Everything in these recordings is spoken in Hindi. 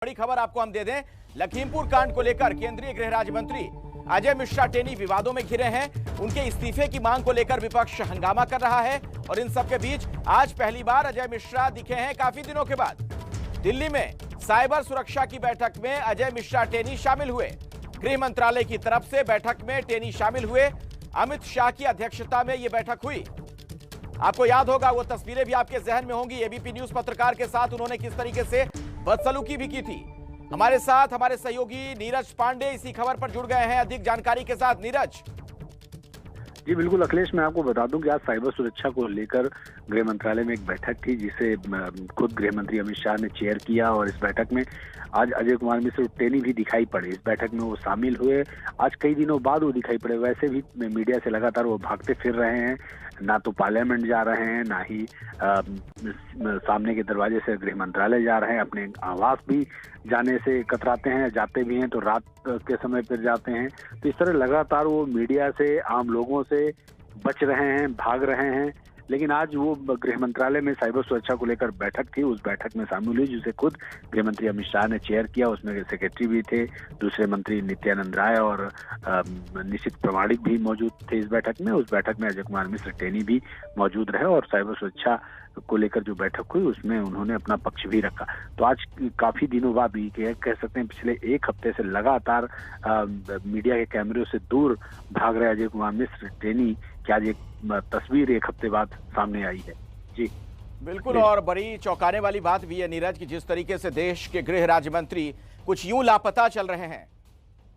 बड़ी खबर आपको हम दे दें। लखीमपुर कांड को लेकर केंद्रीय गृह राज्य मंत्री अजय मिश्रा टेनी विवादों में घिरे हैं। उनके इस्तीफे की मांग को लेकर विपक्ष हंगामा कर रहा है और इन सब के बीच आज पहली बार अजय मिश्रा दिखे हैं काफी दिनों के बाद। दिल्ली में साइबर सुरक्षा की बैठक में अजय मिश्रा टेनी शामिल हुए। गृह मंत्रालय की तरफ से बैठक में टेनी शामिल हुए। अमित शाह की अध्यक्षता में यह बैठक हुई। आपको याद होगा, वो तस्वीरें भी आपके जहन में होंगी। एबीपी न्यूज पत्रकार के साथ उन्होंने किस तरीके से बदसलूकी भी की थी। हमारे साथ हमारे सहयोगी नीरज पांडे इसी खबर पर जुड़ गए हैं अधिक जानकारी के साथ। नीरज जी बिल्कुल अखिलेश, मैं आपको बता दूं कि आज साइबर सुरक्षा को लेकर गृह मंत्रालय में एक बैठक थी जिसे खुद गृह मंत्री अमित शाह ने चेयर किया और इस बैठक में आज अजय कुमार मिश्र टेनी भी दिखाई पड़े। इस बैठक में वो शामिल हुए। आज कई दिनों बाद वो दिखाई पड़े। वैसे भी मीडिया से लगातार वो भागते फिर रहे हैं, ना तो पार्लियामेंट जा रहे हैं, ना ही सामने के दरवाजे से गृह मंत्रालय जा रहे हैं। अपने आवास भी जाने से कतराते हैं, जाते भी हैं तो रात के समय पर जाते हैं। तो इस तरह लगातार वो मीडिया से, आम लोगों से बच रहे हैं, भाग रहे हैं। लेकिन आज वो गृह मंत्रालय में साइबर सुरक्षा को लेकर बैठक थी, उस बैठक में शामिल हुई जिसे खुद गृह मंत्री अमित शाह ने चेयर किया। उसमें सेक्रेटरी भी थे, दूसरे मंत्री नित्यानंद राय और निशित प्रमाणिक भी मौजूद थे इस बैठक में। उस बैठक में अजय कुमार मिश्र टेनी भी मौजूद रहे और साइबर सुरक्षा को लेकर जो बैठक हुई उसमें उन्होंने अपना पक्ष भी रखा। तो आज काफी दिनों बाद भी कह सकते हैं पिछले एक हफ्ते से लगातार मीडिया के कैमरों से दूर भाग रहे अजय कुमार मिश्र टेनी की आज एक तस्वीर एक हफ्ते बाद सामने आई है। जी बिल्कुल, और बड़ी चौंकाने वाली बात भी है नीरज कि जिस तरीके से देश के गृह राज्य मंत्री कुछ यूं लापता चल रहे हैं,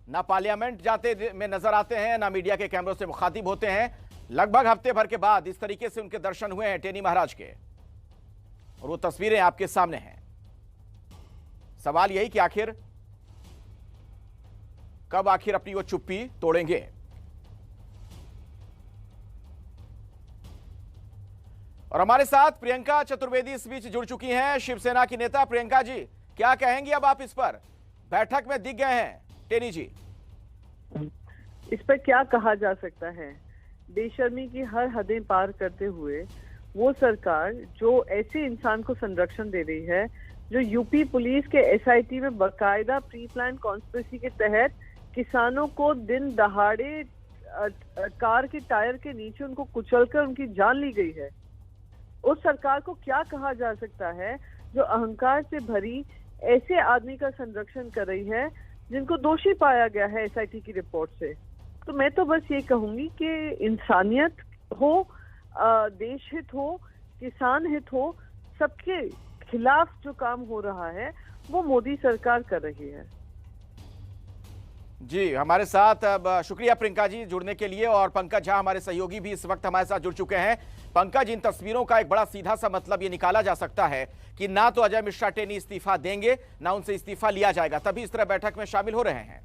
ना पार्लियामेंट जाते में नजर आते हैं, ना मीडिया के कैमरों से मुखातिब होते हैं। लगभग हफ्ते भर के बाद इस तरीके से उनके दर्शन हुए हैं टेनी महाराज के और वो तस्वीरें आपके सामने हैं। सवाल यही कि आखिर कब अपनी वो चुप्पी तोड़ेंगे। और हमारे साथ प्रियंका चतुर्वेदी इस बीच जुड़ चुकी हैं, शिवसेना की नेता। प्रियंका जी, क्या कहेंगी अब आप इस पर? बैठक में दिख गए हैं टेनी जी। इस पर क्या कहा जा सकता है? बेशर्मी की हर हदें पार करते हुए वो सरकार जो ऐसे इंसान को संरक्षण दे रही है, जो यूपी पुलिस के एसआईटी में बकायदा प्री प्लान कॉन्स्पिरेसी के तहत किसानों को दिन दहाड़े कार के टायर के नीचे उनको कुचलकर उनकी जान ली गई है, उस सरकार को क्या कहा जा सकता है जो अहंकार से भरी ऐसे आदमी का संरक्षण कर रही है जिनको दोषी पाया गया है एसआईटी की रिपोर्ट से? तो मैं तो बस ये कहूंगी कि इंसानियत हो, देश हित हो, किसान हित हो, सबके खिलाफ जो काम हो रहा है वो मोदी सरकार कर रही है। जी हमारे साथ अब शुक्रिया प्रियंका जी जुड़ने के लिए। और पंकज झा हमारे सहयोगी भी इस वक्त हमारे साथ जुड़ चुके हैं। पंकज, इन तस्वीरों का एक बड़ा सीधा सा मतलब ये निकाला जा सकता है कि ना तो अजय मिश्रा टेनी इस्तीफा देंगे, ना उनसे इस्तीफा लिया जाएगा, तभी इस तरह बैठक में शामिल हो रहे हैं।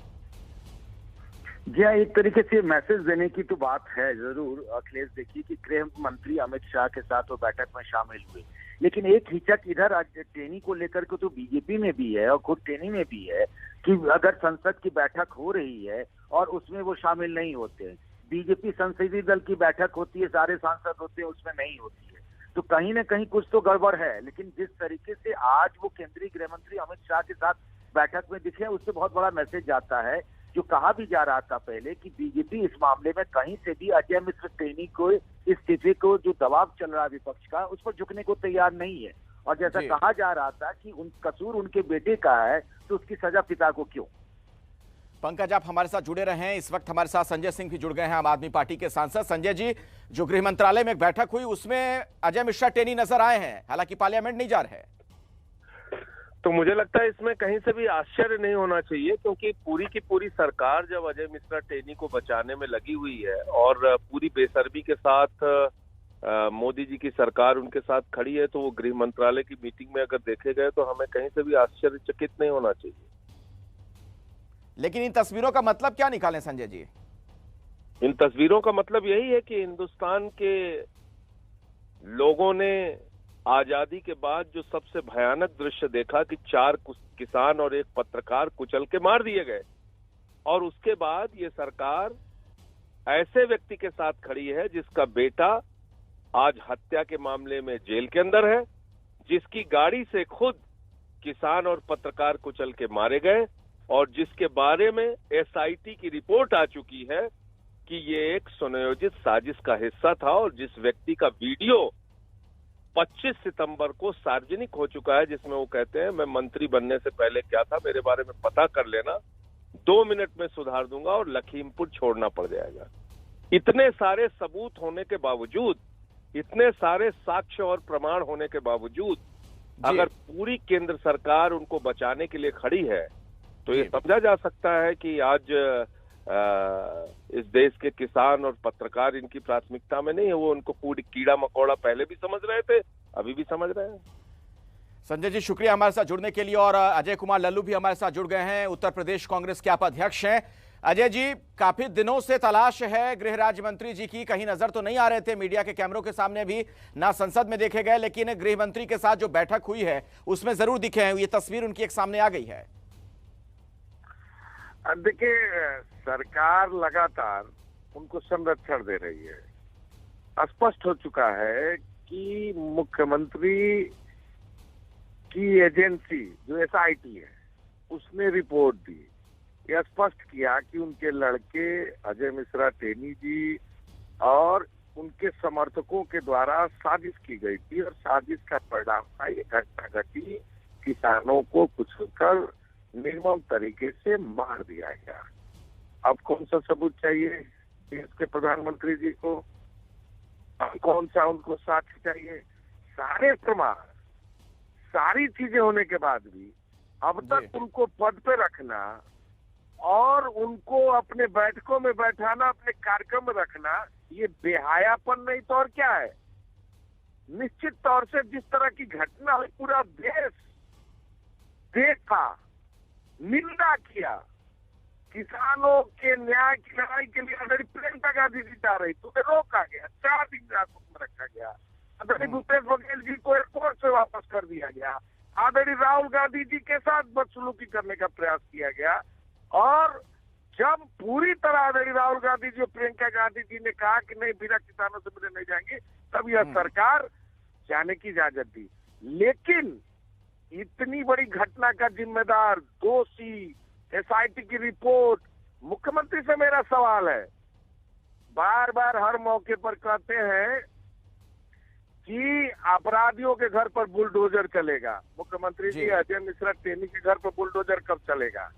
जी हाँ, एक तरीके से मैसेज देने की तो बात है जरूर अखिलेश। देखिए कि गृह मंत्री अमित शाह के साथ वो बैठक में शामिल हुए, लेकिन एक हिचक इधर टेनी को लेकर के तो बीजेपी में भी है और खुद टेनी में भी है कि अगर संसद की बैठक हो रही है और उसमें वो शामिल नहीं होते। बीजेपी संसदीय दल की बैठक होती है, सारे सांसद होते हैं, उसमें नहीं होती है, तो कहीं ना कहीं कुछ तो गड़बड़ है। लेकिन जिस तरीके से आज वो केंद्रीय गृह मंत्री अमित शाह के साथ बैठक में दिखे, उससे बहुत बड़ा मैसेज जाता है। जो कहा भी जा रहा था पहले कि बीजेपी इस मामले में कहीं से भी अजय मिश्र टेनी को इस्तीफे को जो दबाव चल रहा है विपक्ष का, उस पर झुकने को तैयार नहीं है। और जैसा कहा जा रहा था कि कसूर उनके बेटे का है तो उसकी सजा पिता को क्यों? पंकज, आप हमारे साथ जुड़े रहे हैं। इस वक्त हमारे साथ संजय सिंह भी जुड़ गए हैं, आम आदमी पार्टी के सांसद। संजय जी, जो गृह मंत्रालय में एक बैठक हुई उसमें अजय मिश्रा टेनी नजर आए हैं, हालांकि पार्लियामेंट नहीं जा रहे। तो मुझे लगता है इसमें कहीं से भी आश्चर्य नहीं होना चाहिए, क्योंकि पूरी की पूरी सरकार जब अजय मिश्रा टेनी को बचाने में लगी हुई है और पूरी बेशर्मी के साथ मोदी जी की सरकार उनके साथ खड़ी है, तो वो गृह मंत्रालय की मीटिंग में अगर देखे गए तो हमें कहीं से भी आश्चर्यचकित नहीं होना चाहिए। लेकिन इन तस्वीरों का मतलब क्या निकालें संजय जी? इन तस्वीरों का मतलब यही है कि हिंदुस्तान के लोगों ने आजादी के बाद जो सबसे भयानक दृश्य देखा कि 4 किसान और 1 पत्रकार कुचल के मार दिए गए, और उसके बाद ये सरकार ऐसे व्यक्ति के साथ खड़ी है जिसका बेटा आज हत्या के मामले में जेल के अंदर है, जिसकी गाड़ी से खुद किसान और पत्रकार कुचल के मारे गए, और जिसके बारे में एसआईटी की रिपोर्ट आ चुकी है कि ये एक सुनियोजित साजिश का हिस्सा था, और जिस व्यक्ति का वीडियो 25 सितंबर को सार्वजनिक हो चुका है, जिसमें वो कहते हैं मैं मंत्री बनने से पहले क्या था मेरे बारे में पता कर लेना, 2 मिनट में सुधार दूंगा और लखीमपुर छोड़ना पड़ जाएगा। इतने सारे सबूत होने के बावजूद, इतने सारे साक्ष्य और प्रमाण होने के बावजूद अगर पूरी केंद्र सरकार उनको बचाने के लिए खड़ी है, तो ये समझा जा सकता है कि आज इस देश के किसान और पत्रकार इनकी प्राथमिकता में नहीं है। वो उनको पूरी कीड़ा मकोड़ा पहले भी समझ रहे थे, अभी भी समझ रहे हैं। संजय जी शुक्रिया हमारे साथ जुड़ने के लिए। और अजय कुमार लल्लू भी हमारे साथ जुड़ गए हैं, उत्तर प्रदेश कांग्रेस के आप अध्यक्ष हैं। अजय जी, काफी दिनों से तलाश है गृह राज्य मंत्री जी की, कहीं नजर तो नहीं आ रहे थे मीडिया के कैमरों के सामने भी, ना संसद में देखे गए, लेकिन गृह मंत्री के साथ जो बैठक हुई है उसमें जरूर दिखे हैं। ये तस्वीर उनकी एक सामने आ गई है। देखिए, सरकार लगातार उनको संरक्षण दे रही है। स्पष्ट हो चुका है कि मुख्यमंत्री की एजेंसी जो एसआईटी है उसने रिपोर्ट दी, यह स्पष्ट किया कि उनके लड़के अजय मिश्रा टेनी जी और उनके समर्थकों के द्वारा साजिश की गई थी, और साजिश का परिणाम था ये घटना घटी, किसानों को कुचलकर निर्मम तरीके से मार दिया गया। अब कौन सा सबूत चाहिए देश के प्रधानमंत्री जी को? अब कौन सा उनको साक्ष्य चाहिए? सारे प्रमाण, सारी चीजें होने के बाद भी अब तक उनको पद पे रखना और उनको अपने बैठकों में बैठाना, अपने कार्यक्रम में रखना, ये बेहायापन नहीं तो और क्या है। निश्चित तौर से जिस तरह की घटना हुई, पूरा देश देखा, निंदा किया। किसानों के न्याय की लड़ाई के लिए आदरणीय प्रियंका गांधी जी जा रही, तो रोका गया, 4 दिन हिरासत में रखा गया। आदरणीय भूपेश बघेल जी को एयरपोर्ट से वापस कर दिया गया। आदरणीय राहुल गांधी जी के साथ बदसलूकी करने का प्रयास किया गया, और जब पूरी तरह आदरणीय राहुल गांधी जी और प्रियंका गांधी जी ने कहा कि नहीं, बिना किसानों से मिले नहीं जाएंगे, तब यह सरकार जाने की इजाजत दी। लेकिन इतनी बड़ी घटना का जिम्मेदार, दोषी, एसआईटी की रिपोर्ट, मुख्यमंत्री से मेरा सवाल है, बार बार हर मौके पर कहते हैं कि अपराधियों के घर पर बुलडोजर चलेगा। मुख्यमंत्री जी, अजय मिश्रा टेनी के घर पर बुलडोजर कब चलेगा?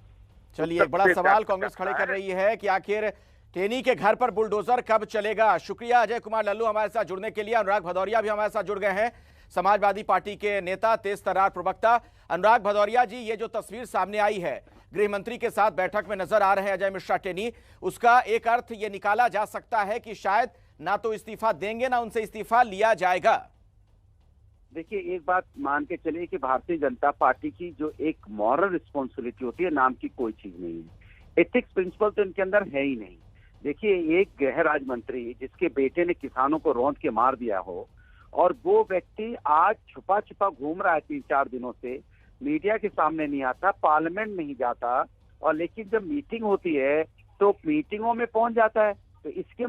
चलिए, एक बड़ा सवाल कांग्रेस खड़े कर रही है कि आखिर टेनी के घर पर बुलडोजर कब चलेगा। शुक्रिया अजय कुमार लल्लू हमारे साथ जुड़ने के लिए। अनुराग भदौरिया भी हमारे साथ जुड़ गए हैं, समाजवादी पार्टी के नेता, तेज तर्रार प्रवक्ता। अनुराग भदौरिया जी, ये जो तस्वीर सामने आई है, गृह मंत्री के साथ बैठक में नजर आ रहे हैं अजय मिश्रा टेनी, उसका एक अर्थ ये निकाला जा सकता है कि शायद ना तो इस्तीफा देंगे, ना उनसे इस्तीफा लिया जाएगा। देखिए, एक बात मान के चलिए कि भारतीय जनता पार्टी की जो एक मॉरल रिस्पॉन्सिबिलिटी होती है, नाम की कोई चीज नहीं है। एथिक्स प्रिंसिपल तो इनके अंदर है ही नहीं। देखिए, एक गृह राज्य मंत्री जिसके बेटे ने किसानों को रौंद के मार दिया हो, और वो व्यक्ति आज छुपा छुपा घूम रहा है 3-4 दिनों से, मीडिया के सामने नहीं आता, पार्लियामेंट नहीं जाता, और लेकिन जब मीटिंग होती है तो मीटिंगों में पहुंच जाता है। तो इसके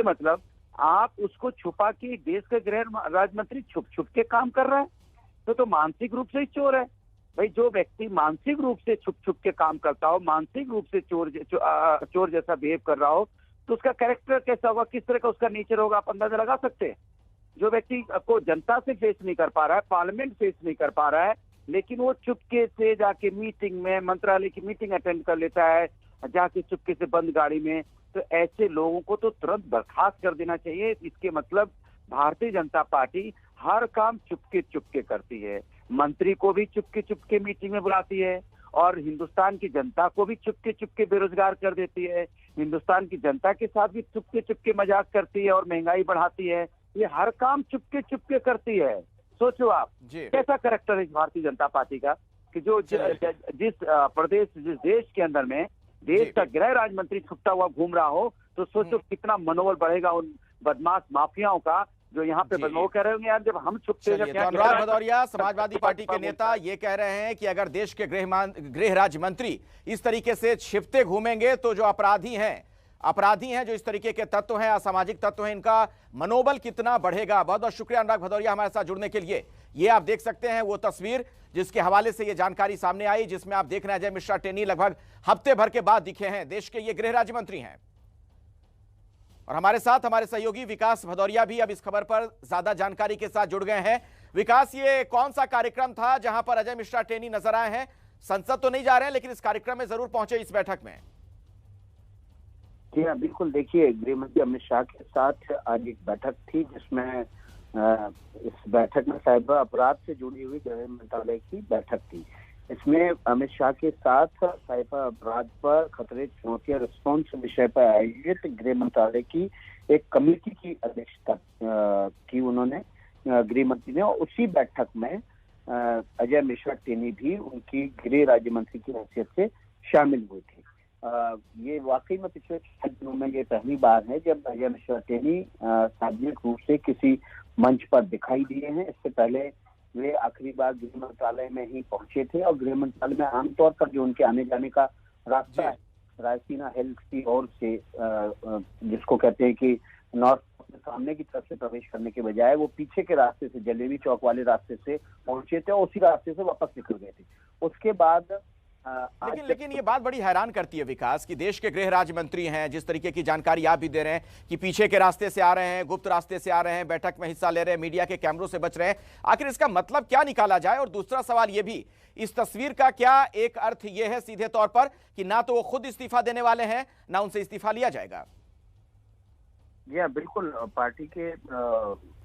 मतलब आप उसको छुपा के देश के गृह राज्य मंत्री छुप छुप के काम कर रहा है, तो मानसिक रूप से ही चोर है। भाई, जो व्यक्ति मानसिक रूप से छुप छुप के काम करता हो, मानसिक रूप से चोर जैसा बिहेव कर रहा हो, तो उसका कैरेक्टर कैसा होगा, किस तरह का उसका नेचर होगा, आप अंदाजा लगा सकते हैं। जो व्यक्ति को जनता से फेस नहीं कर पा रहा है, पार्लियामेंट फेस नहीं कर पा रहा है, लेकिन वो चुपके से जाके मीटिंग में, मंत्रालय की मीटिंग अटेंड कर लेता है जाके चुपके से बंद गाड़ी में, तो ऐसे लोगों को तो तुरंत बर्खास्त कर देना चाहिए। इसके मतलब भारतीय जनता पार्टी हर काम चुपके करती है, मंत्री को भी चुपके मीटिंग में बुलाती है, और हिंदुस्तान की जनता को भी चुपके बेरोजगार कर देती है, हिंदुस्तान की जनता के साथ भी चुपके मजाक करती है और महंगाई बढ़ाती है। ये हर काम चुपके करती है। सोचो आप, कैसा कैरेक्टर है भारतीय जनता पार्टी का, कि जो जिस प्रदेश, जिस देश के अंदर में देश का गृह राज्य मंत्री छुपता हुआ घूम रहा हो, तो सोचो कितना मनोबल बढ़ेगा उन बदमाश माफियाओं का, जो यहाँ पे वो कह रहे होंगे यार जब हम छुपते हैं। तो अनुराग भदौरिया, समाजवादी पार्टी के नेता, ये कह रहे हैं कि अगर देश के गृह राज्य मंत्री इस तरीके से छिपते घूमेंगे तो जो अपराधी हैं अपराधी हैं, जो इस तरीके के तत्व हैं, असामाजिक तत्व हैं, इनका मनोबल कितना बढ़ेगा। बहुत बहुत शुक्रिया अनुराग भदौरिया हमारे साथ जुड़ने के लिए। ये आप देख सकते हैं वो तस्वीर जिसके हवाले से ये जानकारी सामने आई, जिसमें आप देख रहे हैं अजय मिश्रा टेनी लगभग हफ्ते भर के बाद दिखे हैं। देश के ये गृह राज्य मंत्री हैं और हमारे साथ हमारे सहयोगी विकास भदौरिया भी अब इस खबर पर ज्यादा जानकारी के साथ जुड़ गए हैं। विकास, ये कौन सा कार्यक्रम था जहां पर अजय मिश्रा टेनी नजर आए हैं? संसद तो नहीं जा रहे हैं, लेकिन इस कार्यक्रम में जरूर पहुंचे इस बैठक में। जी हाँ, बिल्कुल। देखिए, गृह मंत्री अमित शाह के साथ आज एक बैठक थी, जिसमें इस बैठक में साइबर अपराध से जुड़ी हुई गृह मंत्रालय की बैठक थी। इसमें अमित शाह के साथ साइबर अपराध पर खतरे, चुनौतियां, रिस्पॉन्स विषय पर आयोजित गृह मंत्रालय की एक कमेटी की अध्यक्षता की उन्होंने, गृह मंत्री ने। और उसी बैठक में अजय मिश्रा टेनी भी उनकी गृह राज्य मंत्री की हैसियत से शामिल हुए थे। ये वाकई में पिछले 6 दिनों में ये पहली बार है जब अजय मिश्रा टेनी सार्वजनिक रूप से किसी मंच पर दिखाई दिए हैं। इससे पहले वे आखिरी बार गृह मंत्रालय में ही पहुंचे थे और गृह मंत्रालय में आमतौर पर जो उनके आने जाने का रास्ता है, रायसीना हिल्स की ओर से, जिसको कहते हैं कि नॉर्थ के सामने की तरफ से प्रवेश करने के बजाय वो पीछे के रास्ते से, जलेबी चौक वाले रास्ते से पहुंचे थे और उसी रास्ते से वापस निकल गए थे। उसके बाद लेकिन ये बात बड़ी हैरान करती है विकास, कि देश के गृह राज्य मंत्री हैं, जिस तरीके की जानकारी आप भी दे रहे हैं कि पीछे के रास्ते से आ रहे हैं, गुप्त रास्ते से आ रहे हैं, बैठक में हिस्सा ले रहे हैं, मीडिया के कैमरों से बच रहे हैं। आखिर इसका मतलब क्या निकाला जाए? और दूसरा सवाल ये भी, इस तस्वीर का क्या एक अर्थ ये है सीधे तौर पर कि ना तो वो खुद इस्तीफा देने वाले हैं, ना उनसे इस्तीफा लिया जाएगा? जी बिल्कुल। पार्टी के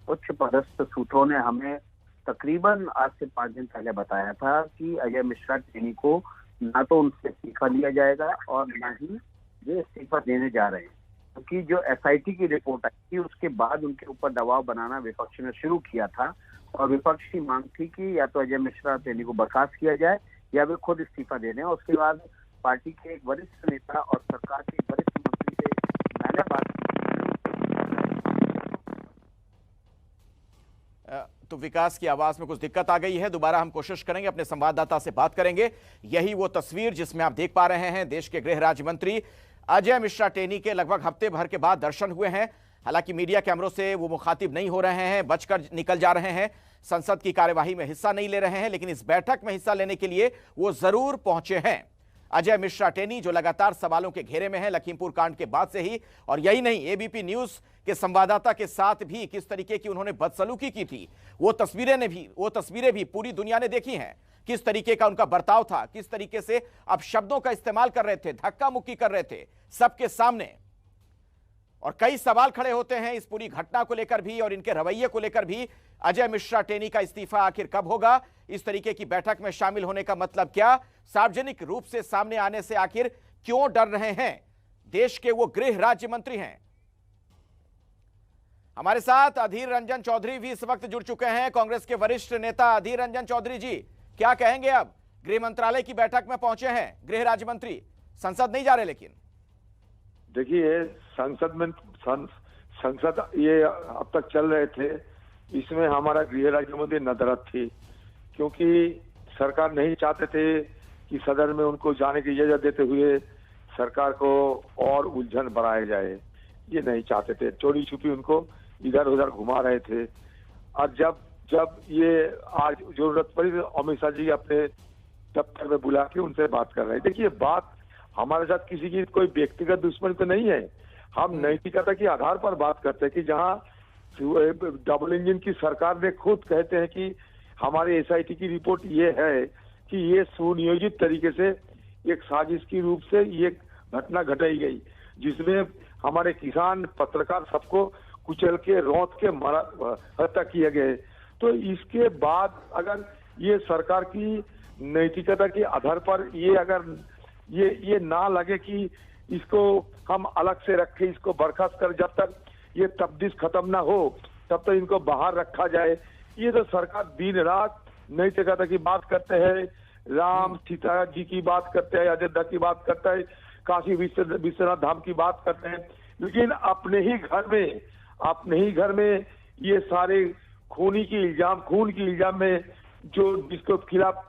उच्च पदस्थ सूत्रों ने हमें तकरीबन आज से 5 दिन पहले बताया था कि अजय मिश्रा टेनी को ना तो उनसे इस्तीफा लिया जाएगा और ना ही वे इस्तीफा देने जा रहे हैं, क्योंकि जो एसआईटी की रिपोर्ट आई थी उसके बाद उनके ऊपर दबाव बनाना विपक्ष ने शुरू किया था और विपक्ष की मांग थी कि या तो अजय मिश्रा टेनी को बर्खास्त किया जाए या वे खुद इस्तीफा दे दें। उसके बाद पार्टी के एक वरिष्ठ नेता और सरकार के वरिष्ठ मंत्री से मैंने बात तो विकास की आवाज में कुछ दिक्कत आ गई है, दोबारा हम कोशिश करेंगे, अपने संवाददाता से बात करेंगे। यही वो तस्वीर जिसमें आप देख पा रहे हैं देश के गृह राज्य मंत्री अजय मिश्रा टेनी के लगभग हफ्ते भर के बाद दर्शन हुए हैं। हालांकि मीडिया कैमरों से वो मुखातिब नहीं हो रहे हैं, बचकर निकल जा रहे हैं, संसद की कार्यवाही में हिस्सा नहीं ले रहे हैं, लेकिन इस बैठक में हिस्सा लेने के लिए वो जरूर पहुंचे हैं। अजय मिश्रा टेनी जो लगातार सवालों के घेरे में है लखीमपुर कांड के बाद से ही, और यही नहीं, एबीपी न्यूज के संवाददाता के साथ भी किस तरीके की उन्होंने बदसलूकी की थी वो तस्वीरें भी पूरी दुनिया ने देखी हैं। किस तरीके का उनका बर्ताव था, किस तरीके से अब शब्दों का इस्तेमाल कर रहे थे, धक्का मुक्की कर रहे थे सबके सामने। और कई सवाल खड़े होते हैं इस पूरी घटना को लेकर भी और इनके रवैये को लेकर भी। अजय मिश्रा टेनी का इस्तीफा आखिर कब होगा? इस तरीके की बैठक में शामिल होने का मतलब क्या? सार्वजनिक रूप से सामने आने से आखिर क्यों डर रहे हैं? देश के वो गृह राज्य मंत्री हैं। हमारे साथ अधीर रंजन चौधरी भी इस वक्त जुड़ चुके हैं, कांग्रेस के वरिष्ठ नेता अधीर रंजन चौधरी जी, क्या कहेंगे? अब गृह मंत्रालय की बैठक में पहुंचे हैं गृह राज्य मंत्री, संसद नहीं जा रहे, लेकिन देखिए संसद ये अब तक चल रहे थे, इसमें हमारा गृह राज्य मंत्री नदरत थी, क्योंकि सरकार नहीं चाहते थे कि सदन में उनको जाने की इजाजत देते हुए सरकार को और उलझन बढ़ाया जाए। ये नहीं चाहते थे, चोरी छुपी उनको इधर उधर घुमा रहे थे। और जब ये आज जरूरत पड़ी तो अमित शाह जी अपने दफ्तर में बुला के उनसे बात कर रहे हैं। देखिए, बात हमारे साथ किसी की कोई व्यक्तिगत दुश्मनी तो नहीं है, हम नैतिकता के आधार पर बात करते हैं कि जहां डबल इंजन की सरकार ने खुद कहते हैं कि हमारे एसआईटी की रिपोर्ट ये है कि ये सुनियोजित तरीके से एक साजिश की रूप से ये घटना घटाई गई, जिसमें हमारे किसान, पत्रकार सबको कुचल के, रौंद के हत्या किए गए। तो इसके बाद अगर ये सरकार की नैतिकता के आधार पर ये अगर ये ना लगे कि इसको हम अलग से रखें, इसको बर्खास्त कर, जब तक ये तफ्तीश खत्म ना हो तब तक इनको बाहर रखा जाए। ये तो सरकार दिन रात नैतिकता की बात करते हैं, राम सीता जी की बात करते हैं, अयोध्या की बात करते हैं, काशी विश्वनाथ धाम की बात करते हैं, लेकिन अपने ही घर में ये सारे खून की इल्जाम में जो जिसको खिलाफ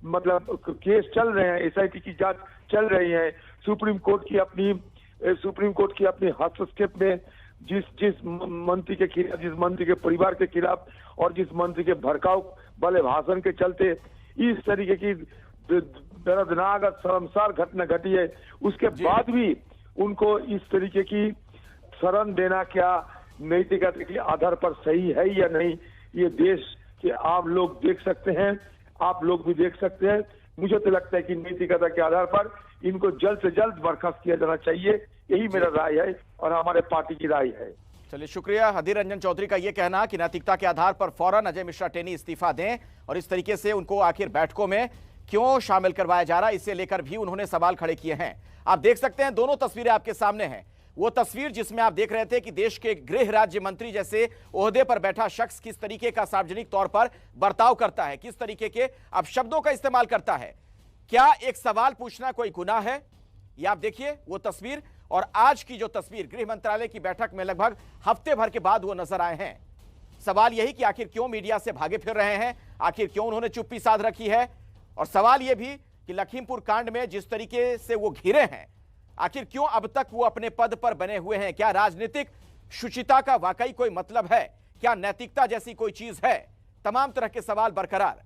मतलब केस चल रहे हैं, एसआईटी की जांच चल रही है, सुप्रीम कोर्ट की अपनी सुप्रीम कोर्ट की अपनी हस्तक्षेप में जिस मंत्री के खिलाफ, जिस मंत्री के परिवार के खिलाफ और जिस मंत्री के भड़काऊ वाले भाषण के चलते इस तरीके की दर्दनाक और शर्मसार घटना घटी है, उसके बाद भी उनको इस तरीके की शरण देना क्या नैतिकता के आधार पर सही है या नहीं, ये देश के आप लोग देख सकते हैं, आप लोग भी देख सकते हैं। मुझे तो लगता है कि नैतिकता के आधार पर इनको जल्द से जल्द बर्खास्त किया जाना चाहिए, यही मेरा राय है और हमारे पार्टी की राय है। चलिए, शुक्रिया। अधीर रंजन चौधरी का यह कहना कि नैतिकता के आधार पर फौरन अजय मिश्रा टेनी इस्तीफा दें और इस तरीके से उनको आखिर बैठकों में क्यों शामिल करवाया जा रहा है, इसे लेकर भी उन्होंने सवाल खड़े किए हैं। आप देख सकते हैं, दोनों तस्वीरें आपके सामने हैं। वो तस्वीर जिसमें आप देख रहे थे कि देश के गृह राज्य मंत्री जैसे ओहदे पर बैठा शख्स किस तरीके का सार्वजनिक तौर पर बर्ताव करता है, किस तरीके के अपशब्दों का इस्तेमाल करता है। क्या एक सवाल पूछना कोई गुनाह है? ये आप देखिए वो तस्वीर, और आज की जो तस्वीर गृह मंत्रालय की बैठक में लगभग हफ्ते भर के बाद वो नजर आए हैं। सवाल यही कि आखिर क्यों मीडिया से भागे फिर रहे हैं, आखिर क्यों उन्होंने चुप्पी साध रखी है, और सवाल यह भी कि लखीमपुर कांड में जिस तरीके से वो घिरे हैं, आखिर क्यों अब तक वो अपने पद पर बने हुए हैं। क्या राजनीतिक शुचिता का वाकई कोई मतलब है? क्या नैतिकता जैसी कोई चीज है? तमाम तरह के सवाल बरकरार।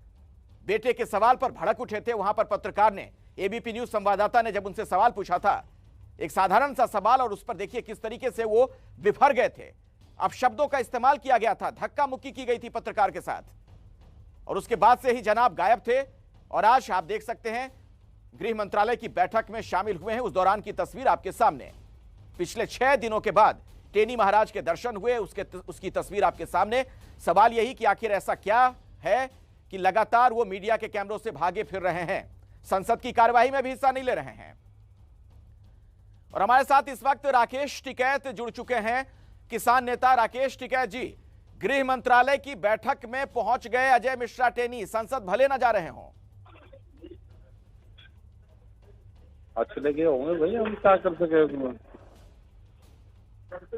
बेटे के सवाल पर भड़क उठे थे वहां पर पत्रकार ने, एबीपी न्यूज संवाददाता ने जब उनसे सवाल पूछा था, एक साधारण सा सवाल, और उस पर देखिए किस तरीके से वो बिफर गए थे। अब शब्दों का इस्तेमाल किया गया था, धक्का मुक्की की गई थी पत्रकार के साथ, और उसके बाद से ही जनाब गायब थे। और आज आप देख सकते हैं गृह मंत्रालय की बैठक में शामिल हुए हैं, उस दौरान की तस्वीर आपके सामने। पिछले 6 दिनों के बाद टेनी महाराज के दर्शन हुए, उसकी तस्वीर आपके सामने। सवाल यही कि आखिर ऐसा क्या है कि लगातार वो मीडिया के कैमरों से भागे फिर रहे हैं, संसद की कार्यवाही में भी हिस्सा नहीं ले रहे हैं। और हमारे साथ इस वक्त राकेश टिकैत जुड़ चुके हैं, किसान नेता राकेश टिकैत जी। गृह मंत्रालय की बैठक में पहुंच गए अजय मिश्रा टेनी, संसद भले न जा रहे हों। चले गए होंगे भाई, हम क्या कर सके उसमें।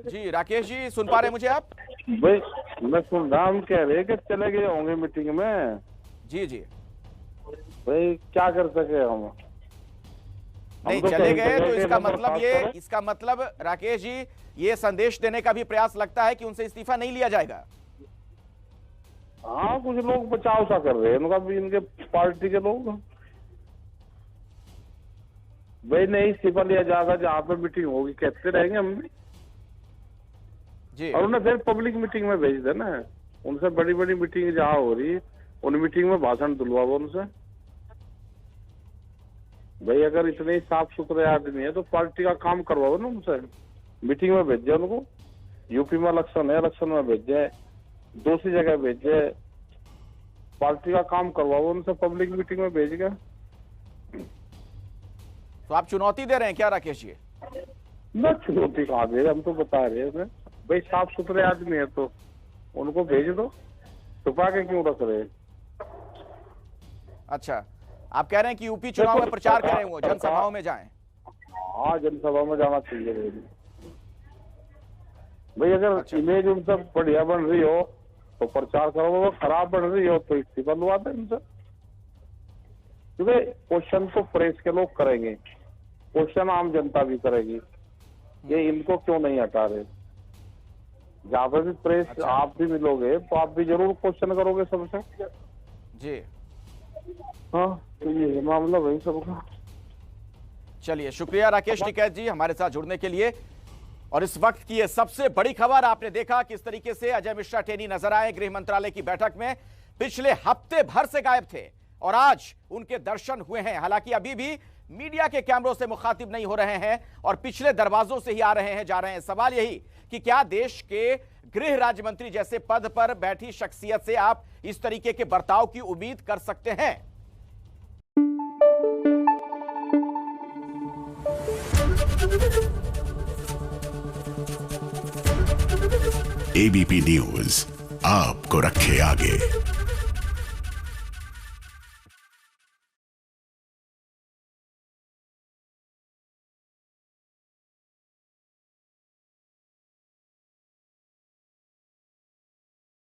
जी राकेश जी, सुन पा रहे मुझे आप? भाई मैं सुन रहा, हम कह रहे कि चले गए होंगे मीटिंग में। जी जी भाई क्या कर सके हम नहीं तो चले गए तो कहीं इसका मतलब राकेश जी ये संदेश देने का भी प्रयास लगता है कि उनसे इस्तीफा नहीं लिया जाएगा। हाँ, कुछ लोग बचाव सा कर रहे हैं उनका भी, इनके पार्टी के लोग। भाई नहीं इस्तीफा लिया जाएगा, जहाँ पे मीटिंग होगी कहते रहेंगे हम भी जी। और उन्हें फिर पब्लिक मीटिंग में भेज देना है, उनसे बड़ी बड़ी मीटिंग जहाँ हो रही उन मीटिंग में भाषण दिलवाओ उनसे। भाई अगर इतने साफ सुथरे आदमी है तो पार्टी का काम करवाओ ना उनसे, मीटिंग में भेजे उनको। यूपी में इलेक्शन है, इलेक्शन में भेजे, दूसरी जगह भेजे, पार्टी का काम करवाओ उनसे, पब्लिक मीटिंग में भेज गए। तो आप चुनौती दे रहे हैं क्या राकेश जी? न चुनौती कहाँ दे रहे, हम तो बता रहे हैं भाई साफ सुथरे आदमी है तो उनको भेज दो, छुपा के क्यों रख रहे। अच्छा, आप कह रहे हैं कि यूपी चुनाव में प्रचार करें, वो जनसभाओं में जाएं। हाँ, जनसभा में जाना चाहिए भाई। अगर इमेज उनसे बढ़िया बन रही हो तो प्रचार करो, वो खराब बन रही हो तो इस्तीफा दिलवा दें उनसे। क्योंकि क्वेश्चन तो प्रेस के लोग करेंगे, क्वेश्चन आम जनता भी करेगी, ये इनको क्यों नहीं हटा रहे। जहाँ पर भी प्रेस अच्छा। आप भी मिलोगे तो आप भी जरूर क्वेश्चन करोगे सबसे जी। हाँ, तो ये मामला वही सबका। चलिए, शुक्रिया राकेश टिकैत जी हमारे साथ जुड़ने के लिए। और इस वक्त की ये सबसे बड़ी खबर, आपने देखा किस तरीके से अजय मिश्रा टेनी नजर आए गृह मंत्रालय की बैठक में। पिछले हफ्ते भर से गायब थे और आज उनके दर्शन हुए हैं। हालांकि अभी भी मीडिया के कैमरों से मुखातिब नहीं हो रहे हैं और पिछले दरवाजों से ही आ रहे हैं, जा रहे हैं। सवाल यही कि क्या देश के गृह राज्य मंत्री जैसे पद पर बैठी शख्सियत से आप इस तरीके के बर्ताव की उम्मीद कर सकते हैं? एबीपी न्यूज आपको रखे आगे।